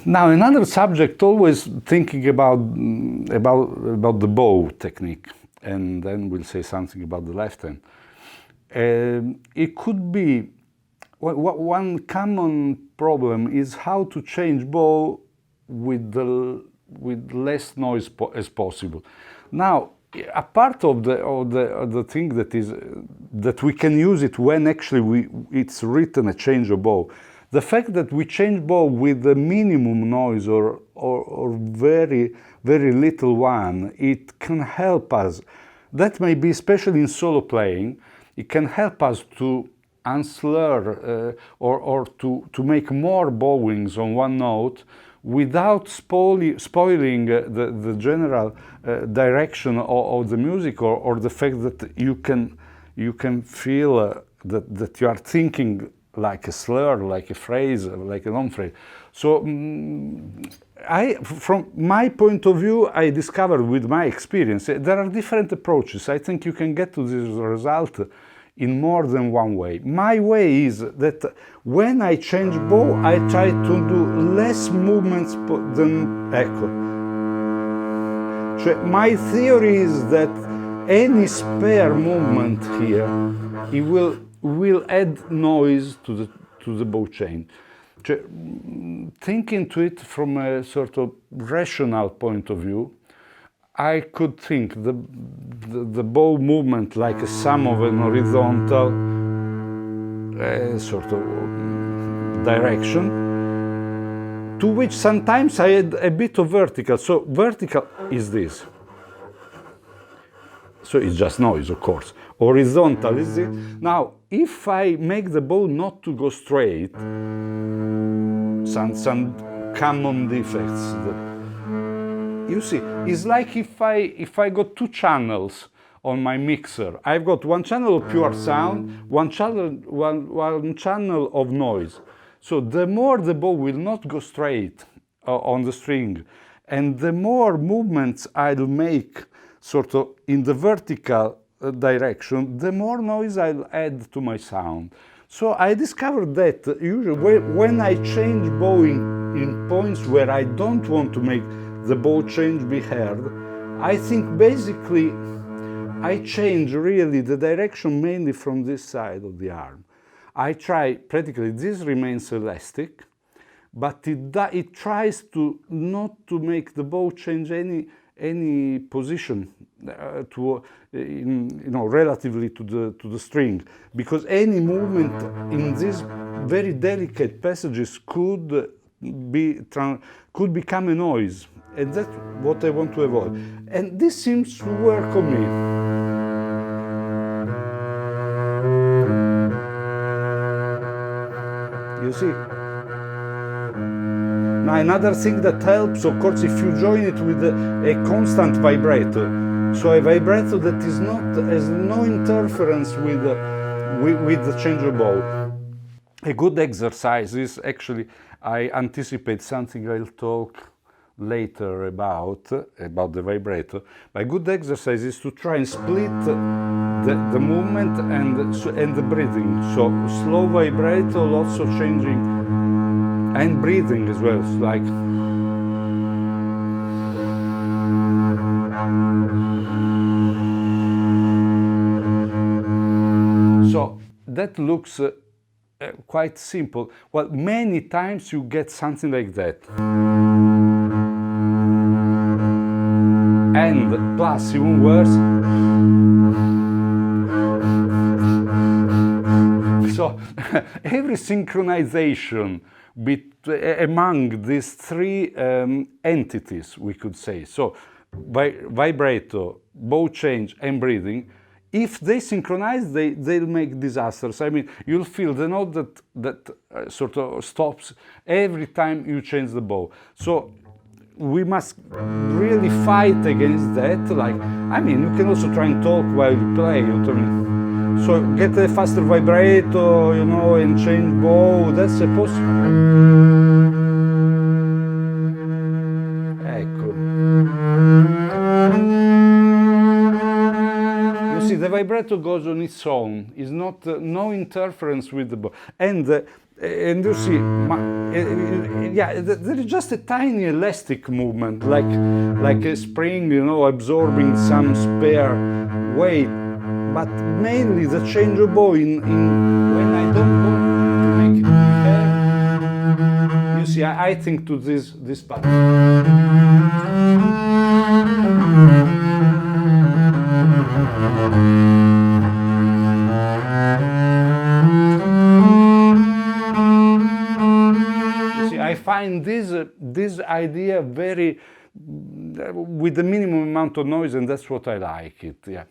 Now another subject, always thinking about the bow technique, and then we'll say something about the left hand. It could be one common problem is how to change bow with less noise as possible. Now, a part of the thing that we can use it when actually it's written a change of bow. The fact that we change bow with the minimum noise or very, very little one, it can help us. That may be especially in solo playing. It can help us to unslur or to make more bowings on one note without spoiling the general direction of the music or the fact that you can feel that you are thinking like a slur, like a phrase, like a long phrase. So from my point of view, I discovered with my experience, there are different approaches. I think you can get to this result in more than one way. My way is that when I change bow, I try to do less movements than echo. So my theory is that any spare movement here, it will add noise to the bow chain. Thinking to it from a sort of rational point of view, I could think the bow movement like a sum of an horizontal sort of direction, to which sometimes I add a bit of vertical. So vertical is this. So it's just noise, of course. Horizontal is it. Now, if I make the bow not to go straight, some common defects. You see, it's like if I got two channels on my mixer. I've got one channel of pure sound, one channel of noise. So the more the bow will not go straight on the string, and the more movements I'll make sort of in the vertical direction, the more noise I'll add to my sound. So I discovered that usually when I change bow in points where I don't want to make the bow change be heard, I think basically I change really the direction mainly from this side of the arm. I try practically, this remains elastic, but it tries to not to make the bow change any position relatively to the string, because any movement in these very delicate passages could become a noise, and that's what I want to avoid. And this seems to work on me. You see? Now another thing that helps, of course, if you join it with a constant vibrato, so a vibrato that has no interference with the change of bow. A good exercise is actually, I anticipate something I'll talk later about the vibrato. A good exercise is to try and split the movement and the breathing. So slow vibrato, lots of changing, and breathing as well, like. So that looks quite simple. Well, many times you get something like that. And plus, even worse. So every synchronization among these three entities, we could say, so vibrato, bow change, and breathing, if they synchronize, they'll make disasters. I mean, you'll feel the note that sort of stops every time you change the bow. So we must really fight against that. Like, I mean, you can also try and talk while you play. So get a faster vibrato, and change bow. That's supposed to... Ecco. You see, the vibrato legato goes on its own. It's not no interference with the bow. And you see, yeah, there is just a tiny elastic movement, like a spring, you know, absorbing some spare weight. But mainly the change of bow in when I don't want to make it heavy. You see, I think to this part. I find this idea very with the minimum amount of noise, and that's what I like it. Yeah.